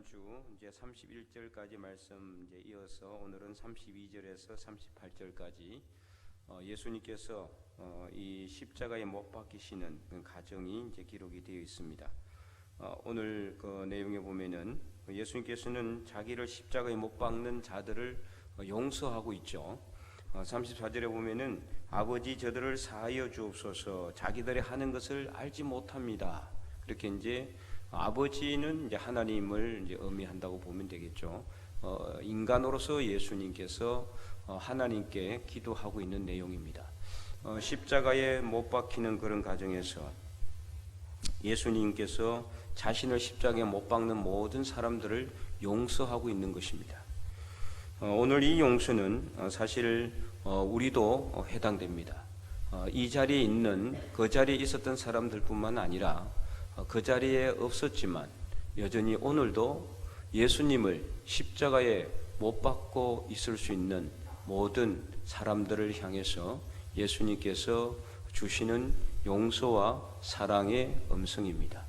지난주 이제 31절까지 말씀 이제 이어서 오늘은 32절에서 38절까지 예수님께서 이 십자가에 못 박히시는 그 과정이 이제 기록이 되어 있습니다. 오늘 그 내용에 보면은 예수님께서는 자기를 십자가에 못 박는 자들을 용서하고 있죠. 34절에 보면은 아버지 저들을 사하여 주옵소서 자기들이 하는 것을 알지 못합니다. 그렇게 이제 아버지는 이제 하나님을 이제 의미한다고 보면 되겠죠. 인간으로서 예수님께서 하나님께 기도하고 있는 내용입니다. 십자가에 못 박히는 그런 과정에서 예수님께서 자신을 십자가에 못 박는 모든 사람들을 용서하고 있는 것입니다. 오늘 이 용서는 사실 우리도 해당됩니다. 이 자리에 있는 그 자리에 있었던 사람들뿐만 아니라 그 자리에 없었지만 여전히 오늘도 예수님을 십자가에 못 박고 있을 수 있는 모든 사람들을 향해서 예수님께서 주시는 용서와 사랑의 음성입니다.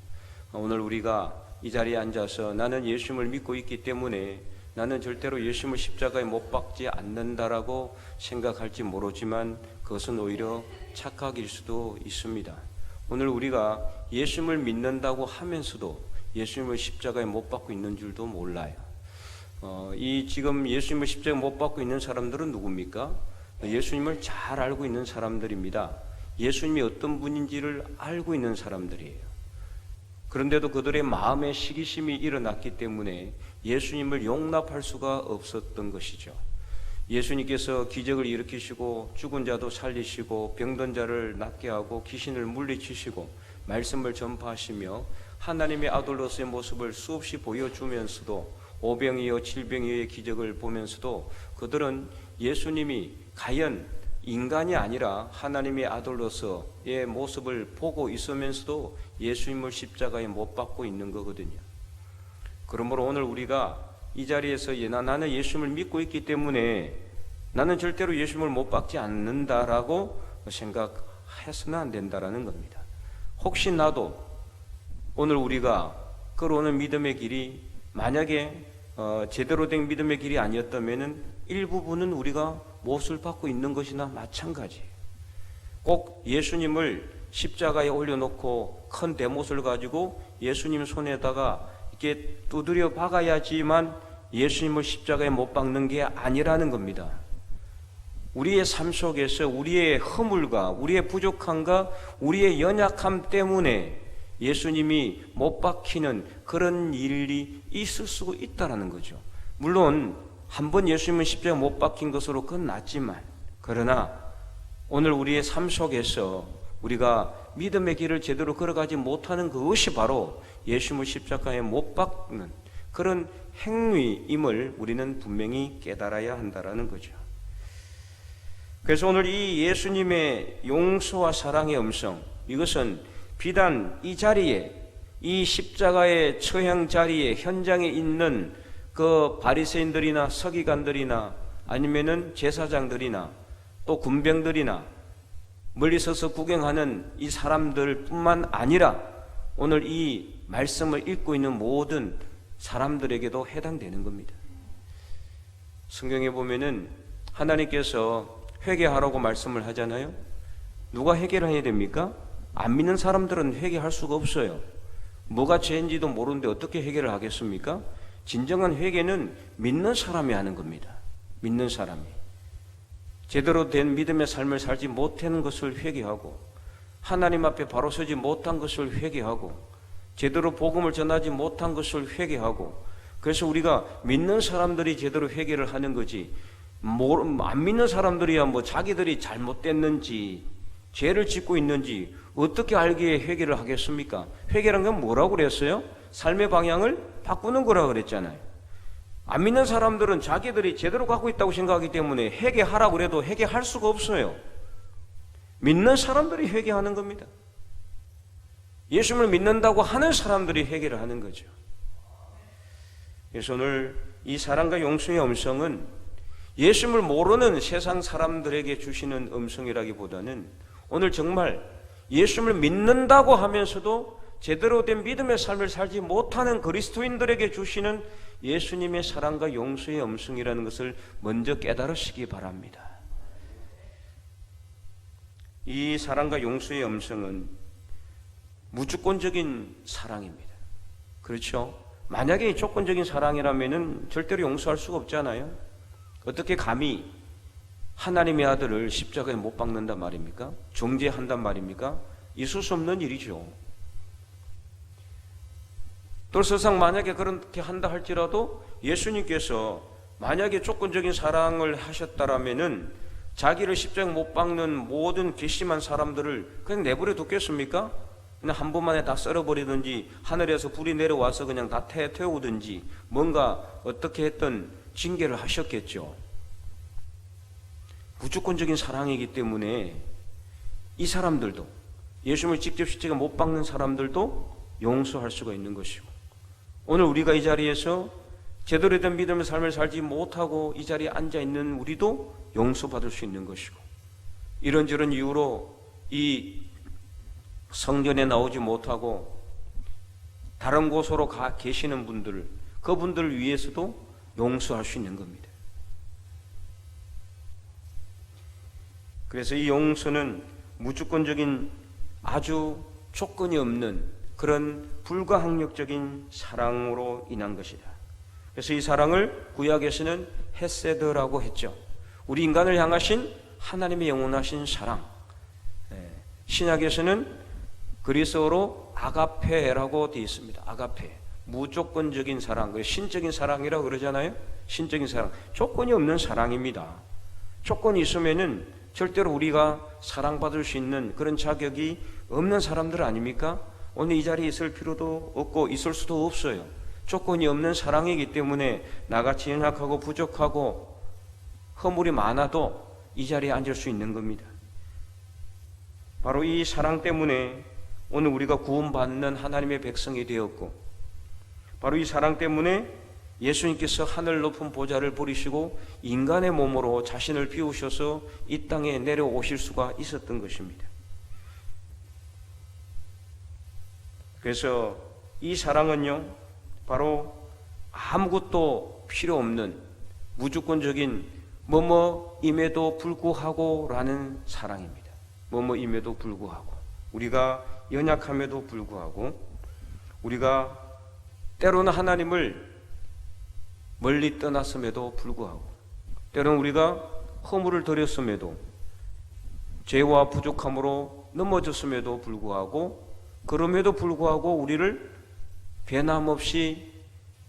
오늘 우리가 이 자리에 앉아서 나는 예수님을 믿고 있기 때문에 나는 절대로 예수님을 십자가에 못 박지 않는다라고 생각할지 모르지만 그것은 오히려 착각일 수도 있습니다. 오늘 우리가 예수님을 믿는다고 하면서도 예수님을 십자가에 못 박고 있는 줄도 몰라요. 이 지금 예수님을 십자가에 못 박고 있는 사람들은 누굽니까? 예수님을 잘 알고 있는 사람들입니다. 예수님이 어떤 분인지를 알고 있는 사람들이에요. 그런데도 그들의 마음에 시기심이 일어났기 때문에 예수님을 용납할 수가 없었던 것이죠. 예수님께서 기적을 일으키시고 죽은 자도 살리시고 병든 자를 낫게 하고 귀신을 물리치시고 말씀을 전파하시며 하나님의 아들로서의 모습을 수없이 보여주면서도 오병이어 질병이어의 기적을 보면서도 그들은 예수님이 과연 인간이 아니라 하나님의 아들로서의 모습을 보고 있으면서도 예수님을 십자가에 못 박고 있는 거거든요. 그러므로 오늘 우리가 이 자리에서 나는 예수님을 믿고 있기 때문에 나는 절대로 예수님을 못 박지 않는다라고 생각해서는 안 된다라는 겁니다. 혹시 나도 오늘 우리가 걸어오는 믿음의 길이 만약에 제대로 된 믿음의 길이 아니었다면은 일부분은 우리가 못을 받고 있는 것이나 마찬가지예요. 꼭 예수님을 십자가에 올려놓고 큰 대못을 가지고 예수님 손에다가 이렇게 두드려 박아야지만 예수님을 십자가에 못 박는 게 아니라는 겁니다. 우리의 삶 속에서 우리의 허물과 우리의 부족함과 우리의 연약함 때문에 예수님이 못 박히는 그런 일이 있을 수 있다는 거죠. 물론 한번 예수님은 십자가에 못 박힌 것으로 끝났지만 그러나 오늘 우리의 삶 속에서 우리가 믿음의 길을 제대로 걸어가지 못하는 그것이 바로 예수님을 십자가에 못 박는 그런 행위임을 우리는 분명히 깨달아야 한다는 거죠. 그래서 오늘 이 예수님의 용서와 사랑의 음성, 이것은 비단 이 자리에, 이 십자가의 처형 자리에 현장에 있는 그 바리새인들이나 서기관들이나 아니면은 제사장들이나 또 군병들이나 멀리 서서 구경하는 이 사람들뿐만 아니라 오늘 이 말씀을 읽고 있는 모든 사람들에게도 해당되는 겁니다. 성경에 보면은 하나님께서 회개하라고 말씀을 하잖아요. 누가 회개를 해야 됩니까? 안 믿는 사람들은 회개할 수가 없어요. 뭐가 죄인지도 모르는데 어떻게 회개를 하겠습니까? 진정한 회개는 믿는 사람이 하는 겁니다. 믿는 사람이. 제대로 된 믿음의 삶을 살지 못하는 것을 회개하고 하나님 앞에 바로 서지 못한 것을 회개하고 제대로 복음을 전하지 못한 것을 회개하고 그래서 우리가 믿는 사람들이 제대로 회개를 하는 거지 안 믿는 사람들이야 뭐 자기들이 잘못됐는지 죄를 짓고 있는지 어떻게 알기에 회개를 하겠습니까? 회개란 건 뭐라고 그랬어요? 삶의 방향을 바꾸는 거라고 그랬잖아요. 안 믿는 사람들은 자기들이 제대로 갖고 있다고 생각하기 때문에 회개하라고 그래도 회개할 수가 없어요. 믿는 사람들이 회개하는 겁니다. 예수님을 믿는다고 하는 사람들이 회개를 하는 거죠. 그래서 오늘 이 사랑과 용서의 음성은 예수님을 모르는 세상 사람들에게 주시는 음성이라기보다는 오늘 정말 예수님을 믿는다고 하면서도 제대로 된 믿음의 삶을 살지 못하는 그리스도인들에게 주시는 예수님의 사랑과 용서의 음성이라는 것을 먼저 깨달으시기 바랍니다. 이 사랑과 용서의 음성은 무조건적인 사랑입니다. 그렇죠? 만약에 조건적인 사랑이라면 절대로 용서할 수가 없잖아요. 어떻게 감히 하나님의 아들을 십자가에 못 박는단 말입니까? 정죄한단 말입니까? 있을 수 없는 일이죠. 또 세상 만약에 그렇게 한다 할지라도 예수님께서 만약에 조건적인 사랑을 하셨다라면은 자기를 십자가에 못 박는 모든 괘씸한 사람들을 그냥 내버려 뒀겠습니까? 그냥 한 번만에 다 썰어버리든지 하늘에서 불이 내려와서 그냥 다 태우든지 뭔가 어떻게 했던 징계를 하셨겠죠. 무조건적인 사랑이기 때문에 이 사람들도 예수님을 직접 십자가에 못 박는 사람들도 용서할 수가 있는 것이고, 오늘 우리가 이 자리에서 제대로 된 믿음의 삶을 살지 못하고 이 자리에 앉아있는 우리도 용서받을 수 있는 것이고, 이런저런 이유로 이 성전에 나오지 못하고 다른 곳으로 가 계시는 분들, 그분들을 위해서도 용서할 수 있는 겁니다. 그래서 이 용서는 무조건적인 아주 조건이 없는 그런 불가항력적인 사랑으로 인한 것이다. 그래서 이 사랑을 구약에서는 헤세드라고 했죠. 우리 인간을 향하신 하나님의 영원하신 사랑. 신약에서는 그리스어로 아가페라고 되어 있습니다. 아가페, 무조건적인 사랑, 신적인 사랑이라고 그러잖아요. 신적인 사랑, 조건이 없는 사랑입니다. 조건이 있으면은 절대로 우리가 사랑받을 수 있는 그런 자격이 없는 사람들 아닙니까? 오늘 이 자리에 있을 필요도 없고 있을 수도 없어요. 조건이 없는 사랑이기 때문에 나같이 연약하고 부족하고 허물이 많아도 이 자리에 앉을 수 있는 겁니다. 바로 이 사랑 때문에 오늘 우리가 구원받는 하나님의 백성이 되었고, 바로 이 사랑 때문에 예수님께서 하늘 높은 보좌를 버리시고 인간의 몸으로 자신을 비우셔서 이 땅에 내려오실 수가 있었던 것입니다. 그래서 이 사랑은요, 바로 아무것도 필요 없는 무조건적인 뭐뭐임에도 불구하고 라는 사랑입니다. 뭐뭐임에도 불구하고, 우리가 연약함에도 불구하고, 우리가 때로는 하나님을 멀리 떠났음에도 불구하고, 때로는 우리가 허물을 들였음에도, 죄와 부족함으로 넘어졌음에도 불구하고, 그럼에도 불구하고 우리를 변함없이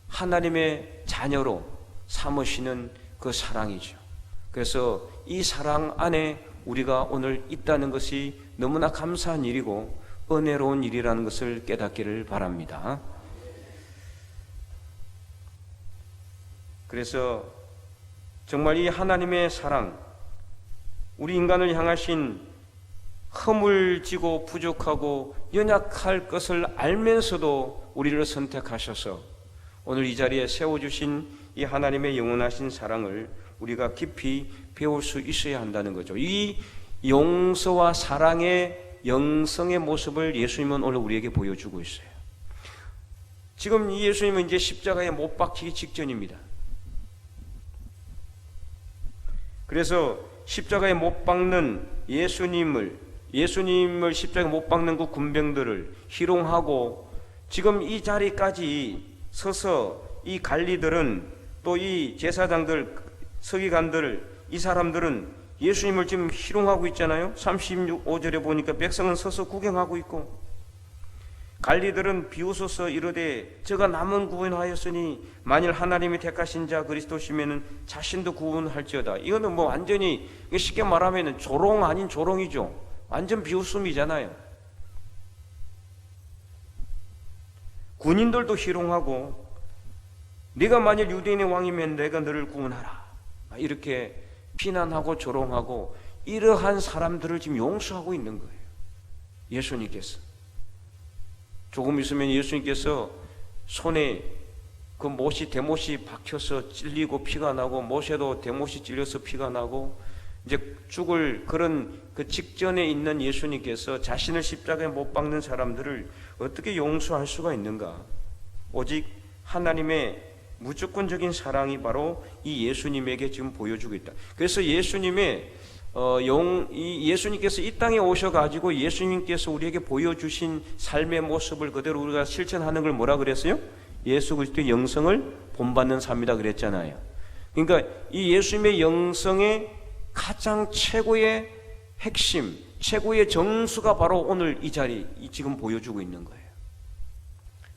하나님의 자녀로 삼으시는 그 사랑이죠. 그래서 이 사랑 안에 우리가 오늘 있다는 것이 너무나 감사한 일이고 은혜로운 일이라는 것을 깨닫기를 바랍니다. 그래서 정말 이 하나님의 사랑, 우리 인간을 향하신 허물지고 부족하고 연약할 것을 알면서도 우리를 선택하셔서 오늘 이 자리에 세워주신 이 하나님의 영원하신 사랑을 우리가 깊이 배울 수 있어야 한다는 거죠. 이 용서와 사랑의 영성의 모습을 예수님은 오늘 우리에게 보여주고 있어요. 지금 이 예수님은 이제 십자가에 못 박히기 직전입니다. 그래서 십자가에 못 박는 예수님을 십자가에 못 박는 그 군병들을 희롱하고 지금 이 자리까지 서서 이 관리들은 또 이 제사장들, 서기관들, 이 사람들은 예수님을 지금 희롱하고 있잖아요. 35절에 보니까 백성은 서서 구경하고 있고, 관리들은 비웃어서 이르되 저가 남은 구원하였으니 만일 하나님이 택하신 자 그리스도시면은 자신도 구원할지어다. 이거는 뭐 완전히 쉽게 말하면 조롱 아닌 조롱이죠. 완전 비웃음이잖아요. 군인들도 희롱하고 네가 만일 유대인의 왕이면 내가 너를 구원하라, 이렇게 비난하고 조롱하고 이러한 사람들을 지금 용서하고 있는 거예요. 예수님께서 조금 있으면 예수님께서 손에 그 못이 대못이 박혀서 찔리고 피가 나고, 못에도 대못이 찔려서 피가 나고, 이제 죽을 그런 그 직전에 있는 예수님께서 자신을 십자가에 못 박는 사람들을 어떻게 용서할 수가 있는가? 오직 하나님의 무조건적인 사랑이 바로 이 예수님에게 지금 보여주고 있다. 그래서 예수님께서 이 땅에 오셔가지고 예수님께서 우리에게 보여주신 삶의 모습을 그대로 우리가 실천하는 걸 뭐라 그랬어요? 예수 그리스도의 영성을 본받는 삶이다 그랬잖아요. 그러니까 이 예수님의 영성의 가장 최고의 핵심, 최고의 정수가 바로 오늘 이 자리 지금 보여주고 있는 거예요.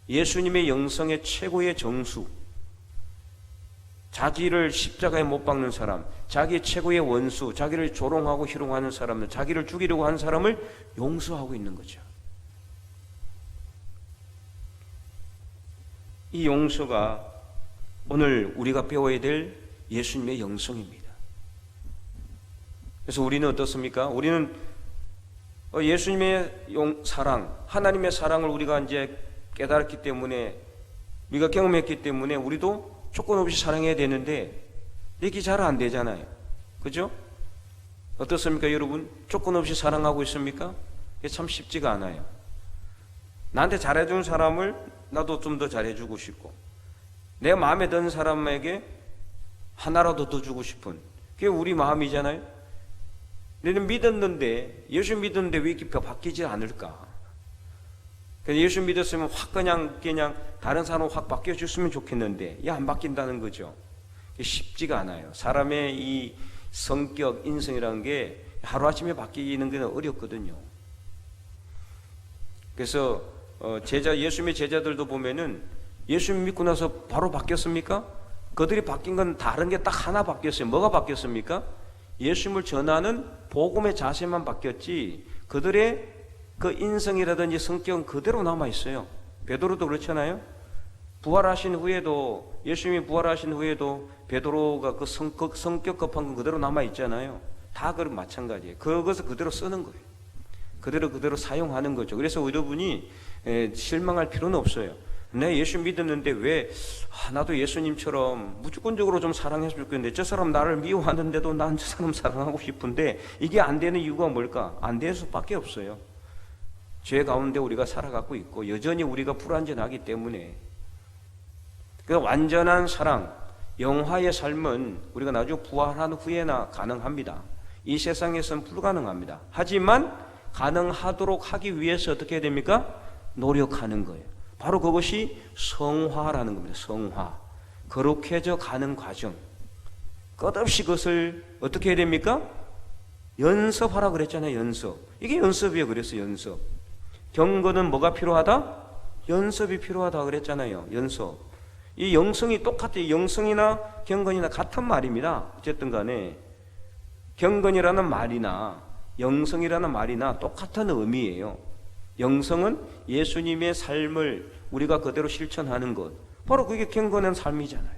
예수님의 영성의 최고의 정수, 자기를 십자가에 못 박는 사람, 자기 최고의 원수, 자기를 조롱하고 희롱하는 사람들, 자기를 죽이려고 하는 사람을 용서하고 있는 거죠. 이 용서가 오늘 우리가 배워야 될 예수님의 영성입니다. 그래서 우리는 어떻습니까? 우리는 예수님의 사랑, 하나님의 사랑을 우리가 이제 깨달았기 때문에, 우리가 경험했기 때문에 우리도 조건 없이 사랑해야 되는데 이게 잘 안 되잖아요. 그죠? 어떻습니까, 여러분? 조건 없이 사랑하고 있습니까? 이게 참 쉽지가 않아요. 나한테 잘해준 사람을 나도 좀 더 잘해주고 싶고, 내 마음에 드는 사람에게 하나라도 더 주고 싶은, 그게 우리 마음이잖아요. 너는 믿었는데, 예수 믿었는데 왜 이렇게 바뀌지 않을까? 예수 믿었으면 확 그냥 다른 사람 확 바뀌어줬으면 좋겠는데, 이게 안 바뀐다는 거죠. 쉽지가 않아요. 사람의 이 성격, 인성이라는 게 하루아침에 바뀌는 게 어렵거든요. 그래서 예수님의 제자들도 보면은 예수 믿고 나서 바로 바뀌었습니까? 그들이 바뀐 건 다른 게 딱 하나 바뀌었어요. 뭐가 바뀌었습니까? 예수님을 전하는 복음의 자세만 바뀌었지 그들의 그 인성이라든지 성격은 그대로 남아있어요. 베드로도 그렇잖아요. 부활하신 후에도, 예수님이 부활하신 후에도 베드로가 그 성격 급한 건 그대로 남아있잖아요. 다 그런 마찬가지예요. 그것을 그대로 쓰는 거예요. 그대로 사용하는 거죠. 그래서 여러분이 실망할 필요는 없어요. 내 예수 믿었는데 왜 나도 예수님처럼 무조건적으로 좀 사랑했으면 좋겠는데, 저 사람 나를 미워하는데도 난 저 사람 사랑하고 싶은데 이게 안 되는 이유가 뭘까? 안 될 수밖에 없어요. 죄 가운데 우리가 살아가고 있고 여전히 우리가 불완전하기 때문에. 그 완전한 사랑, 영화의 삶은 우리가 나중에 부활한 후에나 가능합니다. 이 세상에서는 불가능합니다. 하지만 가능하도록 하기 위해서 어떻게 해야 됩니까? 노력하는 거예요. 바로 그것이 성화라는 겁니다. 성화. 거룩해져 가는 과정. 끝없이 그것을 어떻게 해야 됩니까? 연습하라 그랬잖아요. 연습. 이게 연습이에요. 그래서 연습. 경건은 뭐가 필요하다? 연습이 필요하다 그랬잖아요. 연습. 이 영성이 똑같아요. 영성이나 경건이나 같은 말입니다. 어쨌든 간에 경건이라는 말이나 영성이라는 말이나 똑같은 의미예요. 영성은 예수님의 삶을 우리가 그대로 실천하는 것, 바로 그게 경건한 삶이잖아요.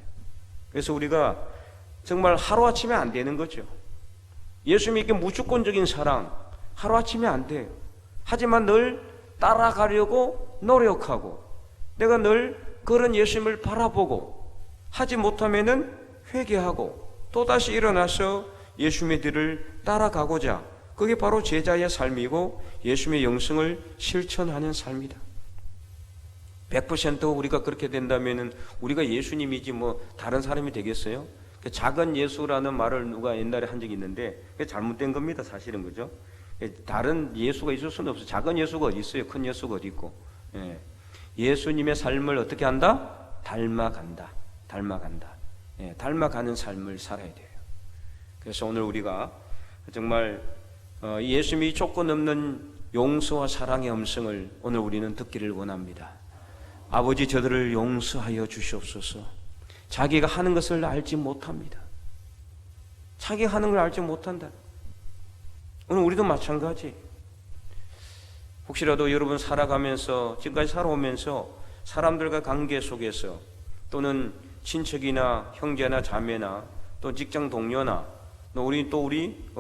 그래서 우리가 정말 하루아침에 안 되는 거죠. 예수님께 무조건적인 사랑 하루아침에 안 돼요. 하지만 늘 따라가려고 노력하고, 내가 늘 그런 예수님을 바라보고, 하지 못하면은 회개하고 또다시 일어나서 예수님의 뒤를 따라가고자, 그게 바로 제자의 삶이고 예수님의 영성을 실천하는 삶이다. 100% 우리가 그렇게 된다면은 우리가 예수님이지 뭐 다른 사람이 되겠어요? 작은 예수라는 말을 누가 옛날에 한 적이 있는데 그게 잘못된 겁니다. 사실은. 그죠? 다른 예수가 있을 수는 없어요. 작은 예수가 어디 있어요? 큰 예수가 어디 있고. 예수님의 삶을 어떻게 한다? 닮아간다. 닮아가는 삶을 살아야 돼요. 그래서 오늘 우리가 정말 예수님이 조건 없는 용서와 사랑의 음성을 오늘 우리는 듣기를 원합니다. 아버지, 저들을 용서하여 주시옵소서. 자기가 하는 것을 알지 못합니다. 자기가 하는 걸 알지 못한다. 오늘 우리도 마찬가지. 혹시라도 여러분 살아가면서, 지금까지 살아오면서 사람들과 관계 속에서, 또는 친척이나 형제나 자매나 또 직장 동료나 우리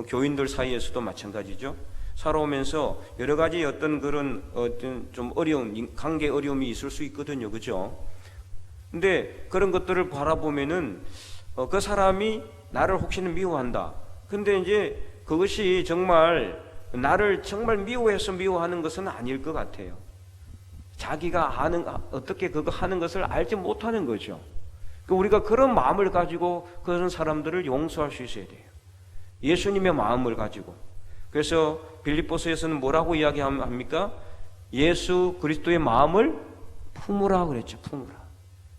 교인들 사이에서도 마찬가지죠. 살아오면서 여러 가지 어떤 좀 어려움, 관계 어려움이 있을 수 있거든요. 그죠? 근데 그런 것들을 바라보면은 그 사람이 나를 혹시나 미워한다, 근데 이제 그것이 정말 나를 정말 미워해서 미워하는 것은 아닐 것 같아요. 자기가 어떻게 그거 하는 것을 알지 못하는 거죠. 우리가 그런 마음을 가지고 그런 사람들을 용서할 수 있어야 돼요. 예수님의 마음을 가지고. 그래서 빌립보서에서는 뭐라고 이야기합니까? 예수 그리스도의 마음을 품으라 그랬죠. 품으라.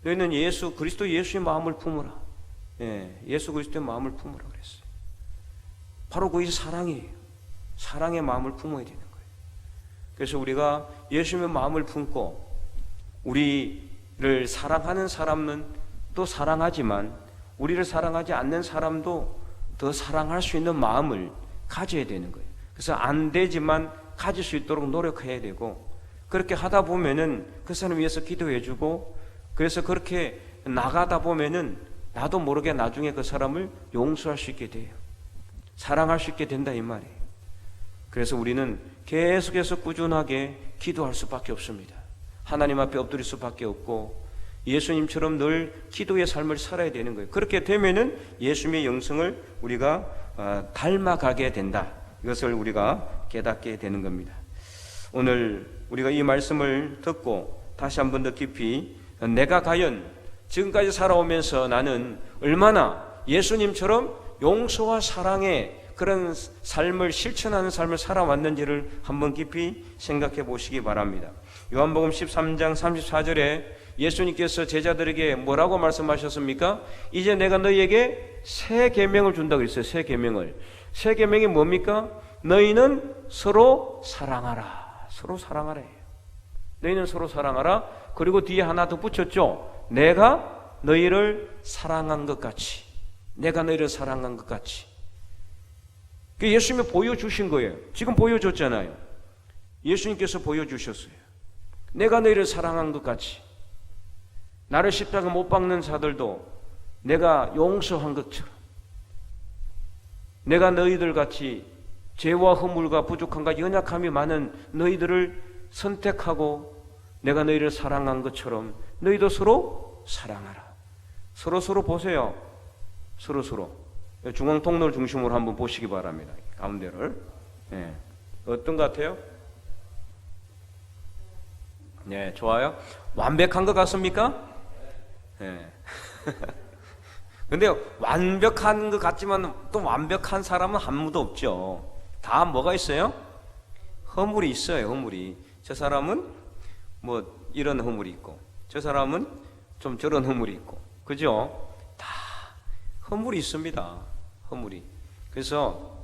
너희는 그리스도 예수의 마음을 품으라. 예수 그리스도의 마음을 품으라 그랬어요. 바로 그것이 사랑이에요. 사랑의 마음을 품어야 되는 거예요. 그래서 우리가 예수님의 마음을 품고 우리를 사랑하는 사람은 또 사랑하지만 우리를 사랑하지 않는 사람도 더 사랑할 수 있는 마음을 가져야 되는 거예요. 그래서 안 되지만 가질 수 있도록 노력해야 되고, 그렇게 하다 보면은 그 사람 위해서 기도해 주고, 그래서 그렇게 나가다 보면은 나도 모르게 나중에 그 사람을 용서할 수 있게 돼요. 사랑할 수 있게 된다 이 말이에요. 그래서 우리는 계속해서 꾸준하게 기도할 수밖에 없습니다. 하나님 앞에 엎드릴 수밖에 없고 예수님처럼 늘 기도의 삶을 살아야 되는 거예요. 그렇게 되면은 예수님의 영성을 우리가 닮아가게 된다. 이것을 우리가 깨닫게 되는 겁니다. 오늘 우리가 이 말씀을 듣고 다시 한 번 더 깊이 내가 과연 지금까지 살아오면서 나는 얼마나 예수님처럼 용서와 사랑의 그런 삶을 실천하는 삶을 살아왔는지를 한번 깊이 생각해 보시기 바랍니다. 요한복음 13장 34절에 예수님께서 제자들에게 뭐라고 말씀하셨습니까? 이제 내가 너희에게 새 계명을 준다고 했어요. 새 계명을. 새 계명이 뭡니까? 너희는 서로 사랑하라. 서로 사랑하라. 너희는 서로 사랑하라. 그리고 뒤에 하나 더 붙였죠. 내가 너희를 사랑한 것 같이. 내가 너희를 사랑한 것 같이. 예수님이 보여주신 거예요. 지금 보여줬잖아요. 예수님께서 보여주셨어요. 내가 너희를 사랑한 것 같이. 나를 십자가 못 박는 자들도 내가 용서한 것처럼 내가 너희들 같이 죄와 허물과 부족함과 연약함이 많은 너희들을 선택하고 내가 너희를 사랑한 것처럼 너희도 서로 사랑하라. 서로 보세요. 서로 중앙 통로를 중심으로 한번 보시기 바랍니다. 가운데를. 어떤 것 같아요? 네, 좋아요. 완벽한 것 같습니까? 근데 완벽한 것 같지만 또 완벽한 사람은 아무도 없죠. 다 뭐가 있어요? 허물이 있어요. 허물이. 저 사람은 뭐 이런 허물이 있고 저 사람은 좀 저런 허물이 있고, 그죠? 다 허물이 있습니다. 허물이. 그래서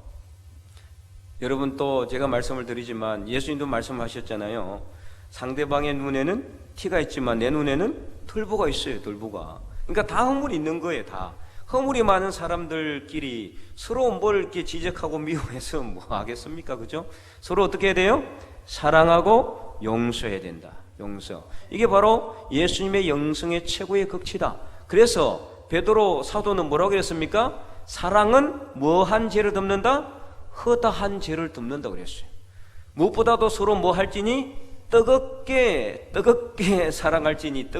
여러분 또 제가 말씀을 드리지만 예수님도 말씀하셨잖아요. 상대방의 눈에는 티가 있지만 내 눈에는 털보가 있어요. 털보가. 그러니까 다 허물이 있는 거예요. 다. 허물이 많은 사람들끼리 서로 뭘 이렇게 지적하고 미워해서 뭐 하겠습니까? 그죠? 서로 어떻게 해야 돼요? 사랑하고 용서해야 된다. 용서. 이게 바로 예수님의 영성의 최고의 극치다. 그래서 베드로 사도는 뭐라고 그랬습니까? 사랑은 뭐한 죄를 덮는다? 허다한 죄를 덮는다 그랬어요. 무엇보다도 서로 뭐 할지니? 뜨겁게 사랑할지니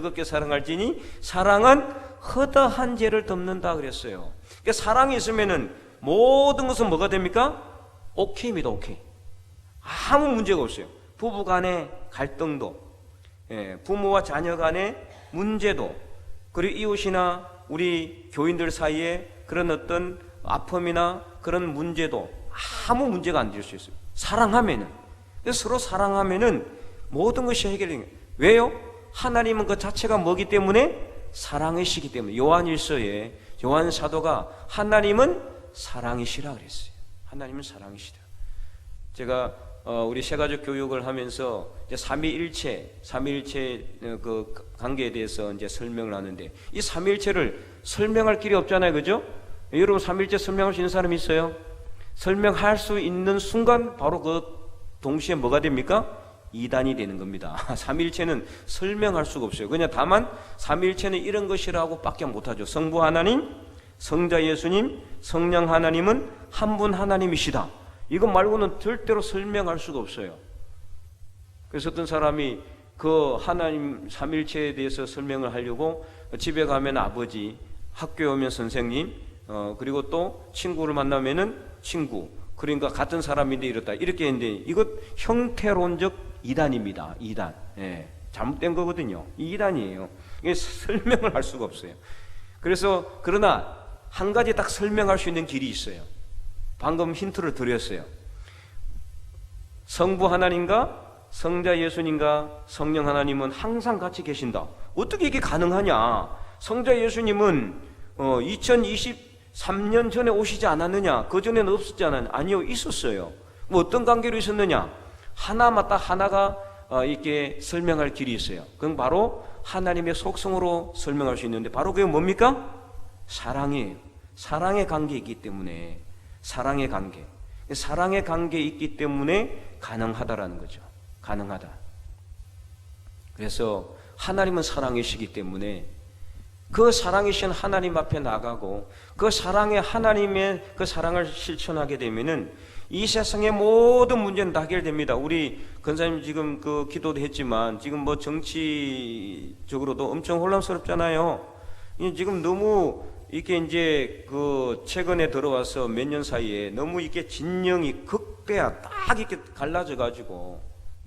사랑은 허다한 죄를 덮는다 그랬어요. 그러니까 사랑이 있으면은 모든 것은 뭐가 됩니까? 오케이입니다. 오케이. 아무 문제가 없어요. 부부 간의 갈등도, 부모와 자녀 간의 문제도, 그리고 이웃이나 우리 교인들 사이에 그런 어떤 아픔이나 그런 문제도 아무 문제가 안 될 수 있어요. 사랑하면은. 그래서 서로 사랑하면은 모든 것이 해결되는 거예요. 왜요? 하나님은 그 자체가 뭐기 때문에? 사랑이시기 때문에. 요한일서에 요한 사도가 하나님은 사랑이시라 그랬어요. 하나님은 사랑이시다. 제가 우리 세가족 교육을 하면서 이제 삼위일체 그 관계에 대해서 이제 설명을 하는데, 이 삼위일체를 설명할 길이 없잖아요, 그죠? 여러분 삼위일체 설명할 수 있는 사람이 있어요? 설명할 수 있는 순간 바로 그 동시에 뭐가 됩니까? 이단이 되는 겁니다. 삼위일체는 설명할 수가 없어요. 그냥 다만 삼위일체는 이런 것이라고 밖에 못하죠. 성부 하나님, 성자 예수님, 성령 하나님은 한 분 하나님이시다. 이것 말고는 절대로 설명할 수가 없어요. 그래서 어떤 사람이 그 하나님 삼위일체에 대해서 설명을 하려고 집에 가면 아버지, 학교에 오면 선생님, 그리고 또 친구를 만나면은 친구, 그러니까 같은 사람인데 이렇다 이렇게 했는데 이것 형태론적 이단입니다. 이단. 예, 잘못된 거거든요. 이 이단이에요. 이게 설명을 할 수가 없어요. 그래서 그러나 한 가지 딱 설명할 수 있는 길이 있어요. 방금 힌트를 드렸어요. 성부 하나님과 성자 예수님과 성령 하나님은 항상 같이 계신다. 어떻게 이게 가능하냐? 성자 예수님은 2023년 전에 오시지 않았느냐? 그 전에는 없었지 않았느냐? 아니요, 있었어요. 뭐 어떤 관계로 있었느냐? 하나마다 하나가 이렇게 설명할 길이 있어요. 그건 바로 하나님의 속성으로 설명할 수 있는데 바로 그게 뭡니까? 사랑이에요. 사랑의 관계에 있기 때문에 사랑의 관계에 있기 때문에 가능하다라는 거죠. 가능하다. 그래서 하나님은 사랑이시기 때문에 그 사랑이신 하나님 앞에 나가고 그 사랑의 하나님의 그 사랑을 실천하게 되면은 이 세상의 모든 문제는 다 해결됩니다. 우리 권사님 지금 그 기도도 했지만 지금 뭐 정치적으로도 엄청 혼란스럽잖아요. 지금 너무 이게 이제 그 최근에 들어와서 몇 년 사이에 너무 이렇게 진영이 딱 이렇게 갈라져 가지고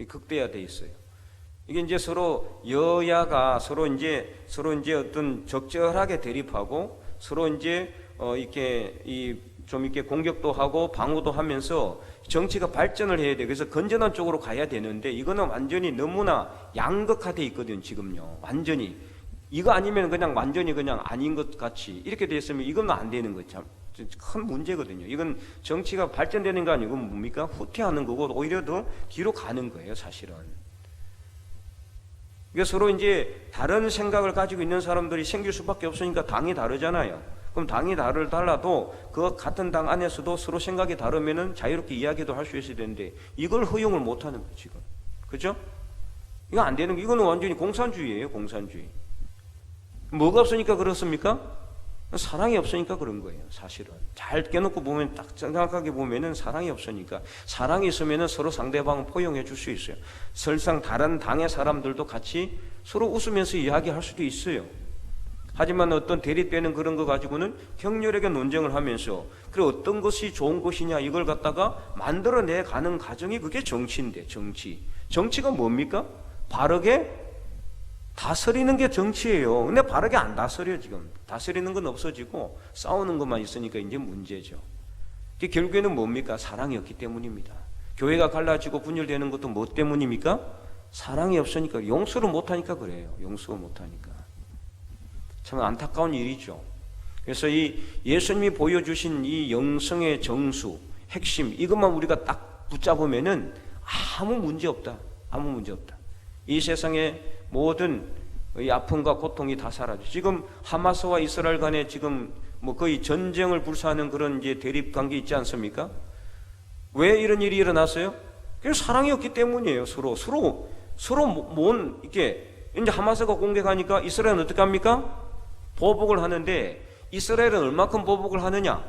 극대화돼 있어요. 이게 이제 서로 여야가 서로 이제 어떤 적절하게 대립하고 서로 이제 이렇게 좀 이렇게 공격도 하고 방어도 하면서 정치가 발전을 해야 돼. 그래서 건전한 쪽으로 가야 되는데 이거는 완전히 너무나 양극화돼 있거든요. 지금요. 완전히 이거 아니면 그냥 완전히 그냥 아닌 것 같이 이렇게 됐으면 이건 안 되는 거죠. 참 큰 문제거든요. 이건 정치가 발전되는 거 아니고 뭡니까? 후퇴하는 거고 오히려 더 뒤로 가는 거예요. 사실은. 이게 서로 이제 다른 생각을 가지고 있는 사람들이 생길 수밖에 없으니까 당이 다르잖아요. 그럼 당이 달라도 그 같은 당 안에서도 서로 생각이 다르면은 자유롭게 이야기도 할 수 있어야 되는데 이걸 허용을 못 하는 거예요, 지금. 그죠? 이거 안 되는 거. 이거는 완전히 공산주의예요, 공산주의. 뭐가 없으니까 그렇습니까? 사랑이 없으니까 그런 거예요, 사실은. 잘 깨놓고 보면, 딱 생각하게 보면은 사랑이 없으니까. 사랑이 있으면은 서로 상대방을 포용해 줄 수 있어요. 설상 다른 당의 사람들도 같이 서로 웃으면서 이야기할 수도 있어요. 하지만 어떤 대립되는 그런 거 가지고는 격렬하게 논쟁을 하면서, 그래, 어떤 것이 좋은 것이냐, 이걸 갖다가 만들어내 가는 과정이 그게 정치인데, 정치. 정치가 뭡니까? 바르게 다스리는 게 정치예요. 근데 바르게 안 다스려, 지금. 다스리는 건 없어지고 싸우는 것만 있으니까 이제 문제죠. 결국에는 뭡니까? 사랑이 없기 때문입니다. 교회가 갈라지고 분열되는 것도 뭐 때문입니까? 사랑이 없으니까, 용서를 못하니까 그래요. 용서를 못하니까. 참 안타까운 일이죠. 그래서 이 예수님이 보여주신 이 영성의 정수, 핵심, 이것만 우리가 딱 붙잡으면은 아무 문제 없다. 아무 문제 없다. 이 세상에 모든 이 아픔과 고통이 다 사라져. 지금 하마스와 이스라엘 간에 지금 뭐 거의 전쟁을 불사하는 그런 이제 대립 관계 있지 않습니까? 왜 이런 일이 일어났어요? 그냥 사랑이 없기 때문이에요. 서로 이렇게 이제 하마스가 공격하니까 이스라엘은 어떻게 합니까? 보복을 하는데 이스라엘은 얼마큼 보복을 하느냐?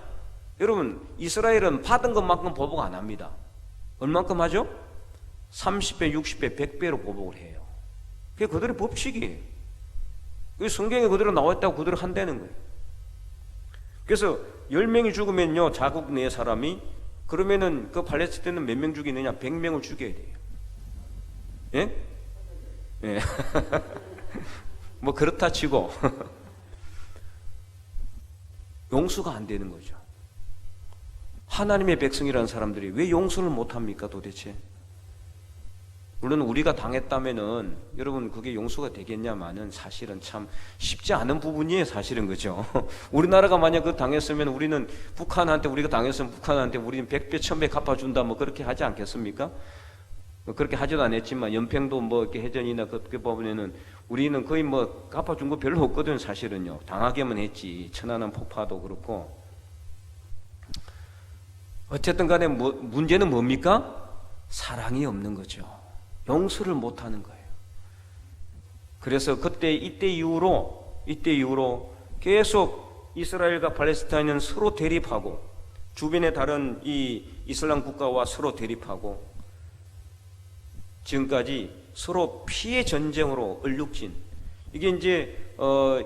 여러분, 이스라엘은 받은 것만큼 보복 안 합니다. 얼마큼 하죠? 30배, 60배, 100배로 보복을 해요. 그게 그들의 법칙이에요. 그게 성경에 그대로 나와있다고 그대로 한다는 거예요. 그래서 10명이 죽으면요, 자국 내 사람이, 그러면은 그 팔레스타인은 몇 명 죽이느냐? 100명을 죽여야 돼요. 예? 예. 뭐 그렇다 치고 용서가 안 되는 거죠. 하나님의 백성이라는 사람들이 왜 용서를 못합니까 도대체? 물론 우리가 당했다면은 여러분 그게 용서가 되겠냐마는 사실은 참 쉽지 않은 부분이에요. 사실은. 그죠? 우리나라가 만약 그 당했으면 우리는 북한한테, 우리가 당했으면 북한한테 우리는 100배 1000배 갚아준다 뭐 그렇게 하지 않겠습니까? 그렇게 하지도 않았지만 연평도 뭐 이렇게 해전이나 그렇게 보면은 우리는 거의 뭐 갚아준 거 별로 없거든. 사실은요. 당하게만 했지. 천안함 폭파도 그렇고. 어쨌든 간에 문제는 뭡니까? 사랑이 없는 거죠. 용서를 못하는 거예요. 그래서 이때 이후로 계속 이스라엘과 팔레스타인은 서로 대립하고 주변의 다른 이 이슬람 국가와 서로 대립하고 지금까지 서로 피해 전쟁으로 얼룩진. 이게 이제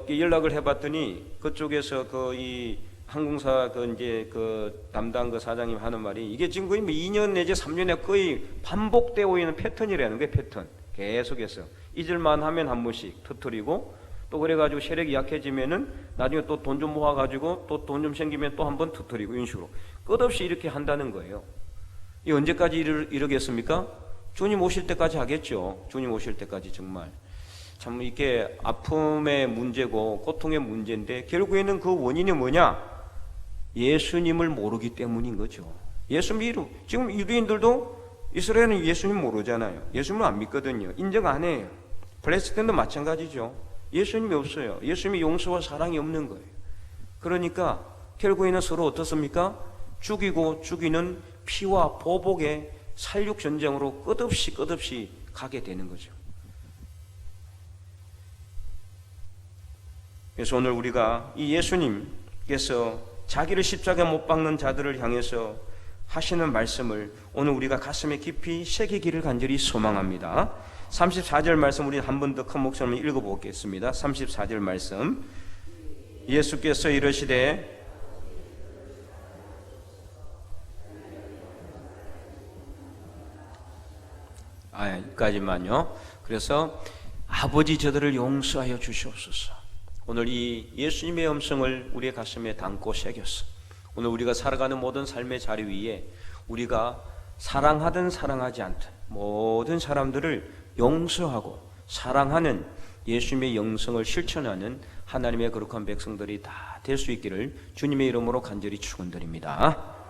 연락을 해봤더니 그쪽에서 이 항공사 그 담당 그 사장님 하는 말이 이게 지금 거의 2년 내지 3년에 거의 반복되고 있는 패턴이라는 거예요. 패턴 계속해서 잊을만 하면 한 번씩 터뜨리고 또 그래가지고 세력이 약해지면은 나중에 또 돈 좀 모아가지고 또 돈 좀 생기면 또 한 번 터뜨리고 이런 식으로 끝없이 이렇게 한다는 거예요. 이 언제까지 이러겠습니까? 주님 오실 때까지 하겠죠. 주님 오실 때까지 정말 참 이게 아픔의 문제고 고통의 문제인데 결국에는 그 원인이 뭐냐? 예수님을 모르기 때문인 거죠. 예수님 지금 유대인들도 이스라엘은 예수님 모르잖아요. 예수님을 안 믿거든요. 인정 안 해요. 팔레스타인도 마찬가지죠. 예수님이 없어요. 예수님이 용서와 사랑이 없는 거예요. 그러니까 결국에는 서로 어떻습니까? 죽이고 죽이는 피와 보복의 살육 전쟁으로 끝없이 가게 되는 거죠. 그래서 오늘 우리가 이 예수님께서 자기를 십자가에 못 박는 자들을 향해서 하시는 말씀을 오늘 우리가 가슴에 깊이 새기기를 간절히 소망합니다. 34절 말씀 우리 한 번 더 큰 목소리로 읽어보겠습니다. 34절 말씀 예수께서 이르시되 여기까지만요. 그래서 아버지 저들을 용서하여 주시옵소서. 오늘 이 예수님의 음성을 우리의 가슴에 담고 새겼어. 오늘 우리가 살아가는 모든 삶의 자리 위에 우리가 사랑하든 사랑하지 않든 모든 사람들을 용서하고 사랑하는 예수님의 영성을 실천하는 하나님의 거룩한 백성들이 다 될 수 있기를 주님의 이름으로 간절히 축원드립니다.